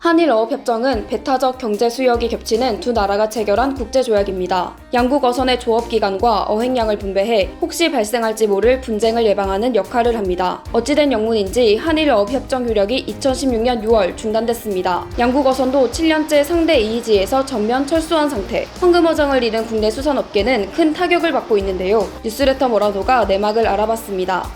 한일어업협정은 배타적 경제 수역이 겹치는 두 나라가 체결한 국제조약입니다. 양국 어선의 조업기간과 어획량을 분배해 혹시 발생할지 모를 분쟁을 예방하는 역할을 합니다. 어찌된 영문인지 한일어업협정 효력이 2016년 6월 중단됐습니다. 양국 어선도 7년째 상대 EEZ에서 전면 철수한 상태. 황금어장을 잃은 국내 수산업계는 큰 타격을 받고 있는데요. 뉴스레터 모라도가 내막을 알아봤습니다.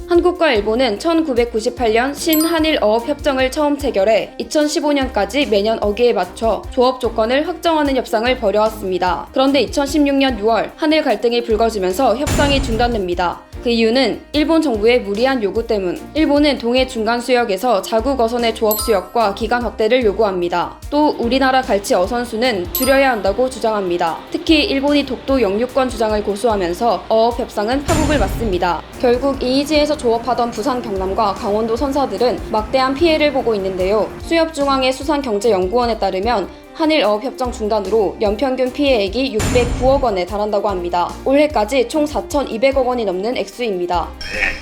한국과 일본은 1998년 신한일어업협정을 처음 체결해 2015년까지 매년 어기에 맞춰 조업 조건을 확정하는 협상을 벌여왔습니다. 그런데 2016년 6월 한일 갈등이 불거지면서 협상이 중단됩니다. 그 이유는 일본 정부의 무리한 요구 때문. 일본은 동해 중간 수역에서 자국 어선의 조업 수역과 기간 확대를 요구합니다. 또 우리나라 갈치 어선 수는 줄여야 한다고 주장합니다. 특히 일본이 독도 영유권 주장을 고수하면서 어업 협상은 파국을 맞습니다. 결국 EEZ에서 조업하던 부산 경남과 강원도 선사들은 막대한 피해를 보고 있는데요. 수협중앙의 수산경제연구원에 따르면 한일어업협정 중단으로 연평균 피해액이 609억 원에 달한다고 합니다. 올해까지 총 4,200억 원이 넘는 액수입니다. 네.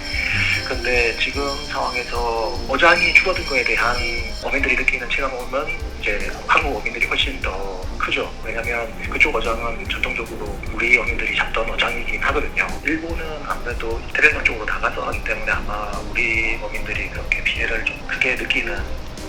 근데 지금 상황에서 어장이 줄어든 거에 대한 어민들이 느끼는 체감은 이제 한국 어민들이 훨씬 더 크죠. 왜냐하면 그쪽 어장은 전통적으로 우리 어민들이 잡던 어장이긴 하거든요. 일본은 아무래도 태평양 쪽으로 나가서 하기 때문에 아마 우리 어민들이 그렇게 피해를 좀 크게 느끼는.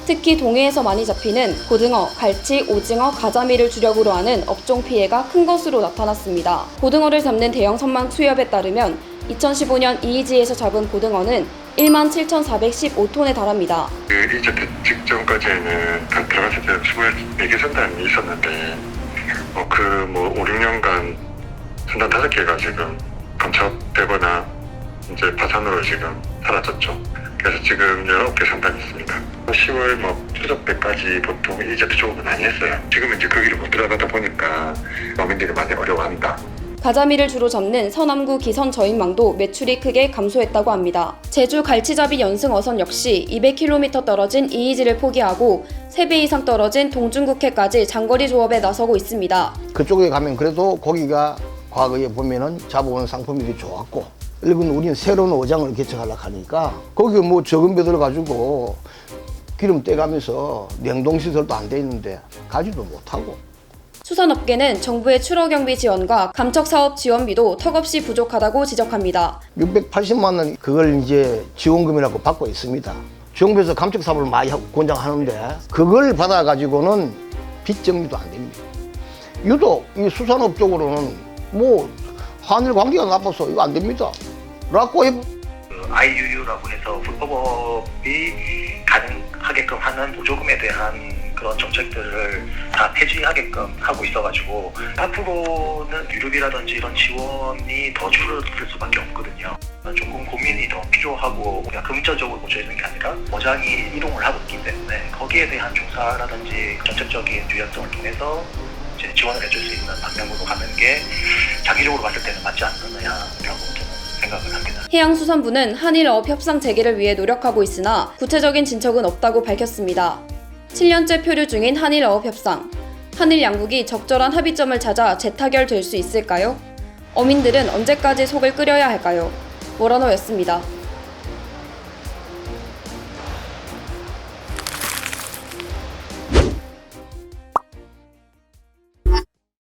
특히 동해에서 많이 잡히는 고등어, 갈치, 오징어, 가자미를 주력으로 하는 업종 피해가 큰 것으로 나타났습니다. 고등어를 잡는 대형 선망 수협에 따르면 2015년 EEZ에서 잡은 고등어는 17,415톤에 달합니다. 이제 직전까지는 들어갔을 때 24개 선단이 있었는데 5, 6년간 선단 5개가 지금 감첩되거나 이제 파산으로 지금 사라졌죠. 그래서 지금 19개 선단이 있습니다. 10월 추석 때까지 보통 이제 조업을 많이 했어요. 지금은 이제 거기를 못 들어가다 보니까 어민들이 많이 어려워한다. 가자미를 주로 잡는 서남구 기선 저인망도 매출이 크게 감소했다고 합니다. 제주 갈치잡이 연승 어선 역시 200km 떨어진 EEZ를 포기하고 3배 이상 떨어진 동중국해까지 장거리 조업에 나서고 있습니다. 그쪽에 가면 그래도 고기가 과거에 보면은 잡아온 상품이 좋았고, 일본 우리는 새로운 어장을 개척하려고 하니까 거기 적은 배들 가지고 기름 떼가면서 냉동시설도 안 돼 있는데 가지도 못하고. 수산업계는 정부의 출어 경비 지원과 감척 사업 지원비도 턱없이 부족하다고 지적합니다. 680만 원 그걸 이제 지원금이라고 받고 있습니다. 정부에서 감척 사업을 많이 권장하는데 그걸 받아가지고는 빚 정리도 안 됩니다. 유독 이 수산업 쪽으로는 한일 관계가 나빠서 이거 안 됩니다. 라고 IUU라고 해서 불법업이 가능하게끔 하는 보조금에 대한 그런 정책들을 다 폐지하게끔 하고 있어가지고 앞으로는 유류비라든지 이런 지원이 더 줄어들 수밖에 없거든요. 조금 고민이 더 필요하고 그냥 금전적으로 보조해주는 게 아니라 어장이 이동을 하고 있기 때문에 거기에 대한 조사라든지 정책적인 유연성을 통해서 이제 지원을 해줄 수 있는 방향으로 가는 게 장기적으로 봤을 때는 맞지 않느냐라고 저는 생각을 합니다. 해양수산부는 한일어업 협상 재개를 위해 노력하고 있으나 구체적인 진척은 없다고 밝혔습니다. 7년째 표류 중인 한일어업 협상. 한일 양국이 적절한 합의점을 찾아 재타결될 수 있을까요? 어민들은 언제까지 속을 끓여야 할까요? 모라노였습니다.